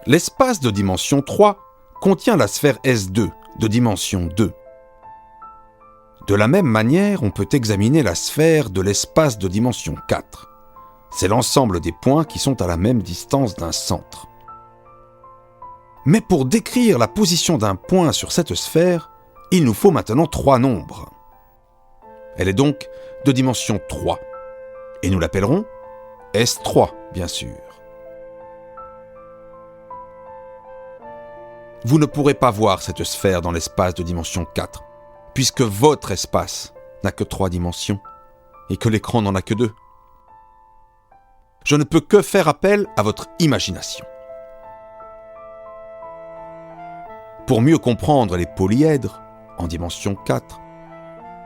L'espace de dimension 3 contient la sphère S2 de dimension 2. De la même manière, on peut examiner la sphère de l'espace de dimension 4. C'est l'ensemble des points qui sont à la même distance d'un centre. Mais pour décrire la position d'un point sur cette sphère, il nous faut maintenant 3 nombres. Elle est donc de dimension 3. Et nous l'appellerons S3, bien sûr. Vous ne pourrez pas voir cette sphère dans l'espace de dimension 4, puisque votre espace n'a que 3 dimensions, et que l'écran n'en a que 2. Je ne peux que faire appel à votre imagination. Pour mieux comprendre les polyèdres, en dimension 4,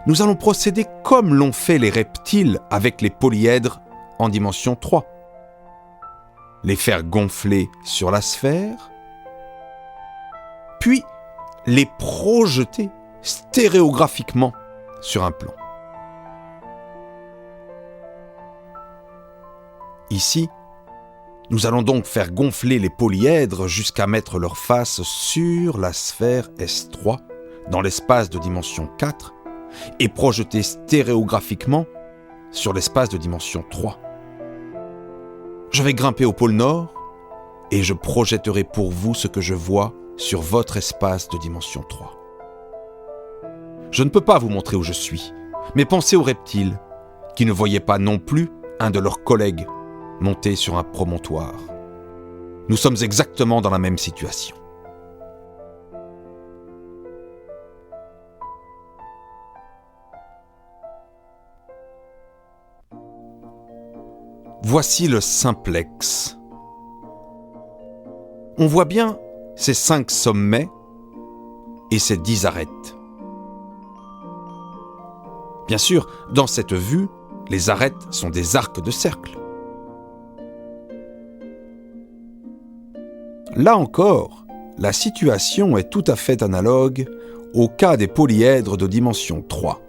nous allons procéder comme l'ont fait les reptiles avec les polyèdres en dimension 3. Les faire gonfler sur la sphère, puis les projeter stéréographiquement sur un plan. Ici, nous allons donc faire gonfler les polyèdres jusqu'à mettre leur face sur la sphère S3 dans l'espace de dimension 4 et projeter stéréographiquement sur l'espace de dimension 3. Je vais grimper au pôle Nord et je projetterai pour vous ce que je vois sur votre espace de dimension 3. Je ne peux pas vous montrer où je suis, mais pensez aux reptiles qui ne voyaient pas non plus un de leurs collègues monté sur un promontoire. Nous sommes exactement dans la même situation. Voici le simplex. On voit bien ces 5 sommets et ces 10 arêtes. Bien sûr, dans cette vue, les arêtes sont des arcs de cercle. Là encore, la situation est tout à fait analogue au cas des polyèdres de dimension 3,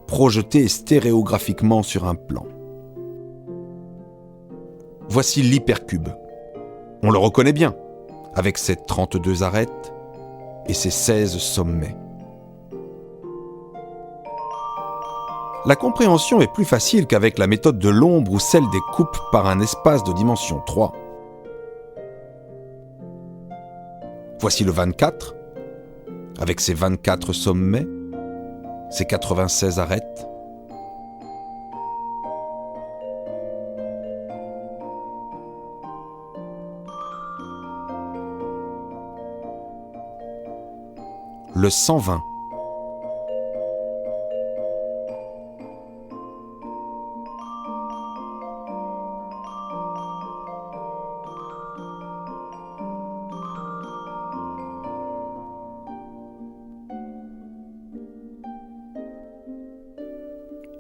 projetés stéréographiquement sur un plan. Voici l'hypercube. On le reconnaît bien, avec ses 32 arêtes et ses 16 sommets. La compréhension est plus facile qu'avec la méthode de l'ombre ou celle des coupes par un espace de dimension 3. Voici le 24, avec ses 24 sommets, ses 96 arêtes. Le 120.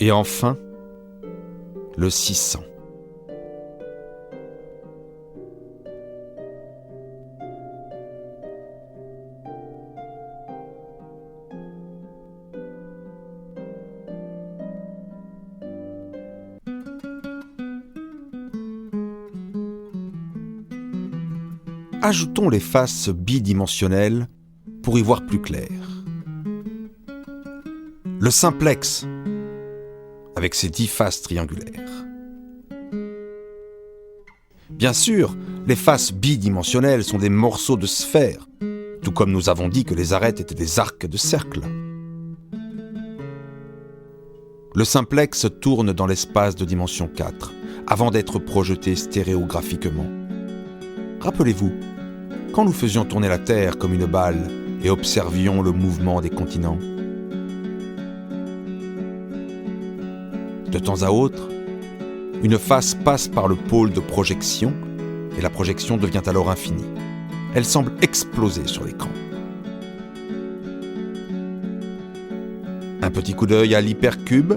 Et enfin, le 600. Ajoutons les faces bidimensionnelles pour y voir plus clair. Le simplex, avec ses 10 faces triangulaires. Bien sûr, les faces bidimensionnelles sont des morceaux de sphère, tout comme nous avons dit que les arêtes étaient des arcs de cercle. Le simplex tourne dans l'espace de dimension 4, avant d'être projeté stéréographiquement. Rappelez-vous, quand nous faisions tourner la Terre comme une balle et observions le mouvement des continents. De temps à autre, une face passe par le pôle de projection et la projection devient alors infinie. Elle semble exploser sur l'écran. Un petit coup d'œil à l'hypercube.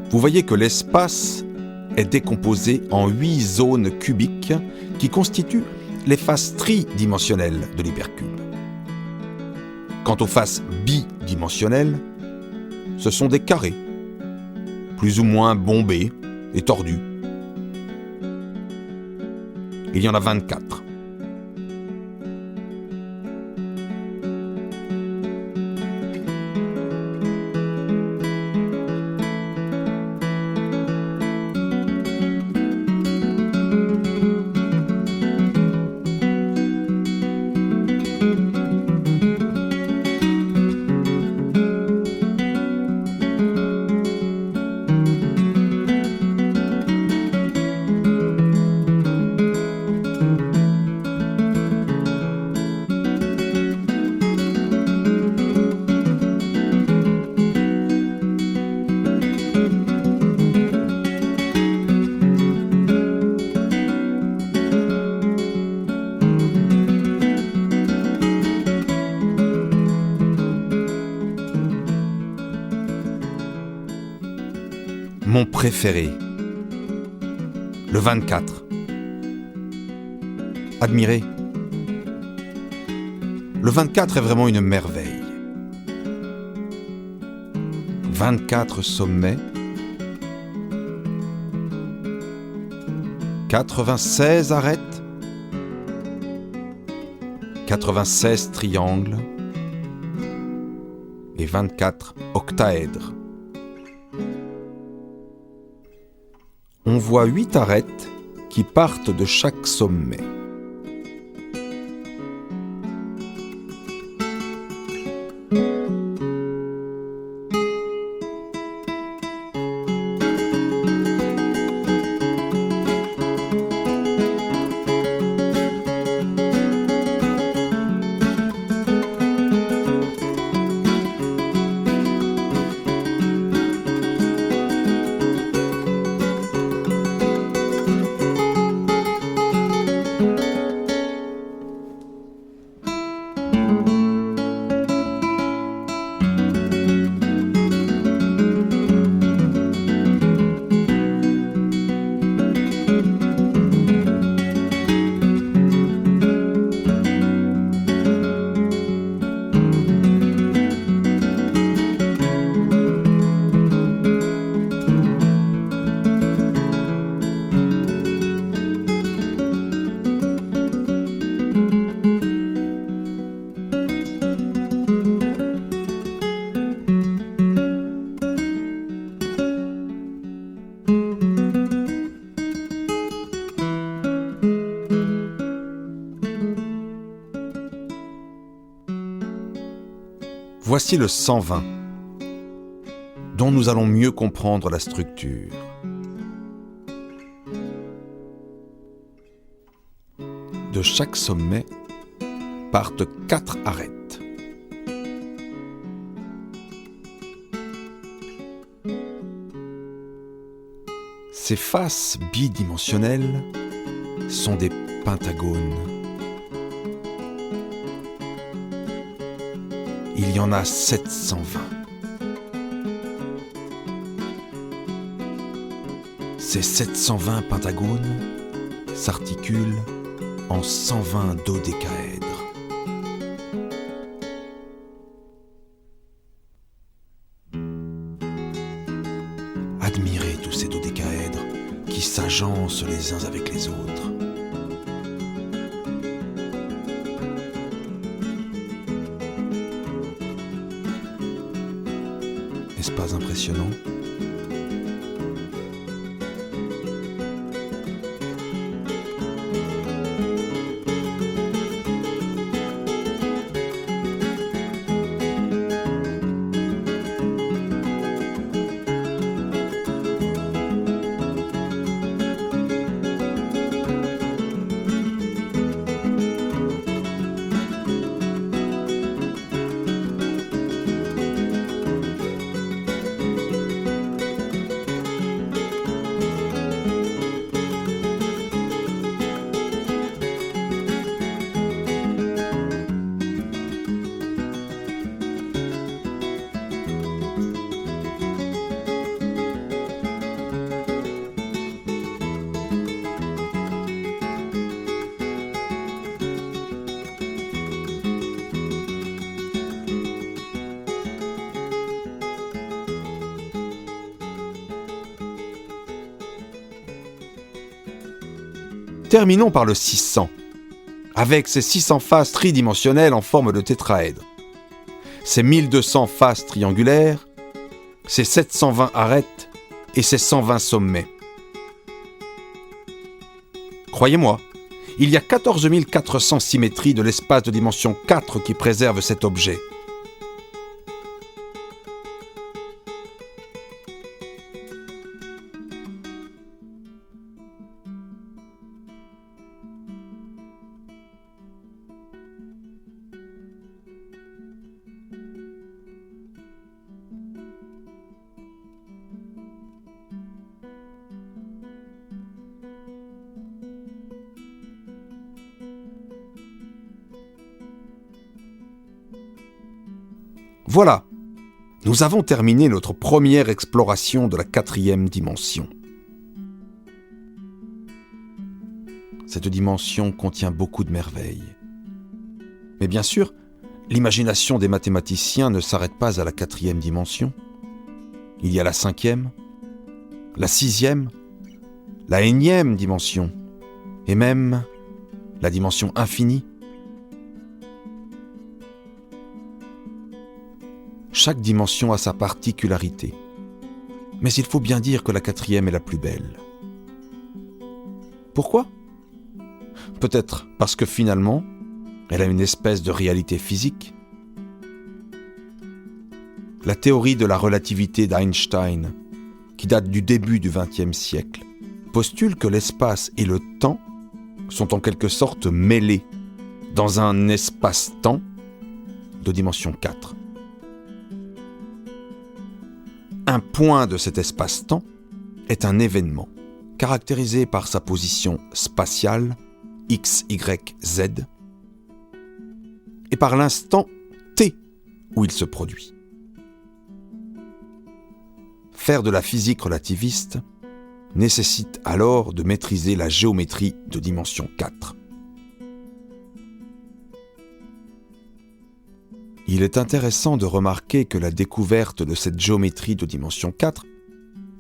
Vous voyez que l'espace est décomposé en 8 zones cubiques qui constituent les faces tridimensionnelles de l'hypercube. Quant aux faces bidimensionnelles, ce sont des carrés, plus ou moins bombés et tordus, Il y en a 24. Mon préféré, le 24. Admirez. Le 24 est vraiment une merveille. 24 sommets, 96 arêtes, 96 triangles et 24 octaèdres. On voit 8 arêtes qui partent de chaque sommet. Voici le 120, dont nous allons mieux comprendre la structure. De chaque sommet partent 4 arêtes. Ces faces bidimensionnelles sont des pentagones. Il y en a 720. Ces 720 pentagones s'articulent en 120 dodécaèdres. Admirez tous ces dodécaèdres qui s'agencent les uns avec les autres. N'est-ce pas impressionnant ? terminons par le 600, avec ses 600 faces tridimensionnelles en forme de tétraèdre, ses 1200 faces triangulaires, ses 720 arêtes et ses 120 sommets. Croyez-moi, il y a 14 400 symétries de l'espace de dimension 4 qui préservent cet objet. Voilà, nous avons terminé notre première exploration de la 4e dimension. Cette dimension contient beaucoup de merveilles. Mais bien sûr, l'imagination des mathématiciens ne s'arrête pas à la 4e dimension. Il y a la 5e, la 6e, la 1e dimension, et même la dimension infinie. Chaque dimension a sa particularité. Mais il faut bien dire que la 4e est la plus belle. Pourquoi ? Peut-être parce que finalement, elle a une espèce de réalité physique. La théorie de la relativité d'Einstein, qui date du début du XXe siècle, postule que l'espace et le temps sont en quelque sorte mêlés dans un espace-temps de dimension 4. Un point de cet espace-temps est un événement caractérisé par sa position spatiale x, y, z et par l'instant t où il se produit. Faire de la physique relativiste nécessite alors de maîtriser la géométrie de dimension 4. Il est intéressant de remarquer que la découverte de cette géométrie de dimension 4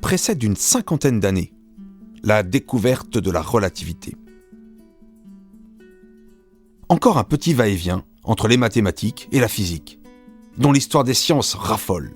précède d'une 50aine d'années la découverte de la relativité. Encore un petit va-et-vient entre les mathématiques et la physique, dont l'histoire des sciences raffole.